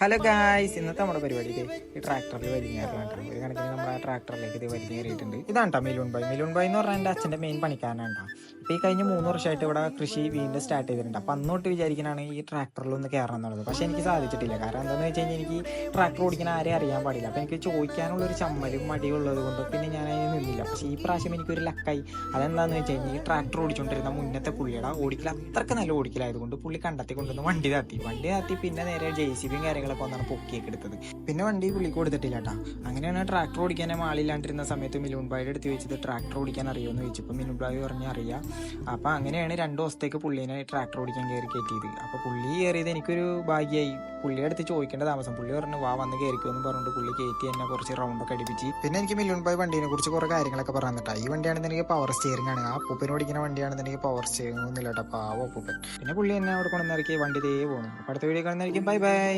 Hello guys, ഇന്നത്തെ നമ്മുടെ പരിപാടി ഈ ട്രാക്ടറിൽ വലിഞ്ഞേറലാണ്. ഒരു കണക്കിന് നമ്മുടെ ട്രാക്ടറിലേക്ക് ഇത് വലിഞ്ഞേറിയിട്ടുണ്ട്. ഇതാണ് കേട്ടോ മിലൂൺ ബായ് എന്ന് പറഞ്ഞാൽ എൻ്റെ അച്ഛൻ്റെ മെയിൻ പണിക്കാരനാണ്. അപ്പോൾ ഈ കഴിഞ്ഞ 3 വർഷമായിട്ട് ഇവിടെ കൃഷി വീണ്ടും സ്റ്റാർട്ട് ചെയ്തിട്ടുണ്ട്. അപ്പോൾ അന്നോട്ട് വിചാരിക്കാനാണ് ഈ ട്രാക്ടറിൽ ഒന്ന് കയറണം എന്നുള്ളത്. പക്ഷേ എനിക്ക് സാധിച്ചിട്ടില്ല. കാരണം എന്താണെന്ന് വെച്ച് കഴിഞ്ഞാൽ എനിക്ക് ട്രാക്ടർ ഓടിക്കാൻ ആരെയും അറിയാൻ പാടില്ല. അപ്പോൾ എനിക്ക് ചോദിക്കാനുള്ളൊരു ചമ്മലും മടിയുള്ളത് കൊണ്ട് പിന്നെ ഞാൻ അതിന് നിന്നില്ല. പക്ഷേ ഈ പ്രാവശ്യം എനിക്കൊരു ലക്കായി. അതെന്താണെന്ന് വെച്ച് കഴിഞ്ഞാൽ ഈ ട്രാക്ടർ ഓടിച്ചുകൊണ്ടിരുന്ന മുന്നത്തെ പുള്ളിയുടെ ഓടിക്കൽ അത്രയ്ക്ക് നല്ല ഓടിക്കലായതുകൊണ്ട് പുള്ളി കണ്ടെത്തി കൊണ്ടുവന്ന് വണ്ടി താത്തി പിന്നെ നേരെ JCB കാര്യങ്ങളൊക്കെ ഒന്നാണ് പൊക്കിയൊക്കെ എടുത്തത്. പിന്നെ വണ്ടി പുള്ളിക്ക് കൊടുത്തിട്ടില്ല കേട്ടോ. അങ്ങനെയാണ് ട്രാക്ടർ ഓടിക്കാനും ആളില്ലാണ്ടിരുന്ന സമയത്ത് മിലൂൺ ബായുടെ അടുത്ത് വെച്ചിട്ട് ട്രാക്ടർ ഓടിക്കാൻ അറിയുമെന്ന് ചോദിച്ചപ്പോൾ മിലൂൺ ബായ് പറഞ്ഞ് അറിയാം. അപ്പോൾ അങ്ങനെയാണ് 2 ദിവസത്തേക്ക് പുള്ളീനെ ട്രാക്ടർ ഓടിക്കാൻ കയറ്റിയത്. അപ്പോൾ പുള്ളി കയറിയത് എനിക്കൊരു ഭാഗ്യമായി. പുള്ളിയുടെ അടുത്ത് ചോദിക്കേണ്ട താമസം. പുള്ളി പറഞ്ഞു വന്ന് കയറിക്കുമെന്ന് പറഞ്ഞിട്ട് പുള്ളി കയറ്റി എന്നെ കുറച്ച് റൗണ്ടൊക്കെ അടിപ്പിച്ച്. പിന്നെ എനിക്ക് മിലൂൺ ബായ് വണ്ടീനെ കുറിച്ച് കുറേ കാര്യങ്ങളൊക്കെ പറഞ്ഞിട്ടാണ്. ഈ വണ്ടിയാണെന്നുണ്ടെങ്കിൽ പവർ സ്റ്റിയറിംഗ് ആണ്. ആ അപ്പൂപ്പന് ഓടിക്കുന്ന വണ്ടിയാണെന്നുണ്ടെങ്കിൽ പവർ സ്റ്റിയറിംഗ് ഒന്നുമില്ല കേട്ടോ, പാവ അപ്പൂപ്പൻ. പിന്നെ പുള്ളി എന്നെ അവിടെ കൊണ്ടുവന്നിറക്കി വണ്ടി തേ പോകണം. അടുത്ത വീഡിയോ കാണുന്നതായിരിക്കും. Bye bye.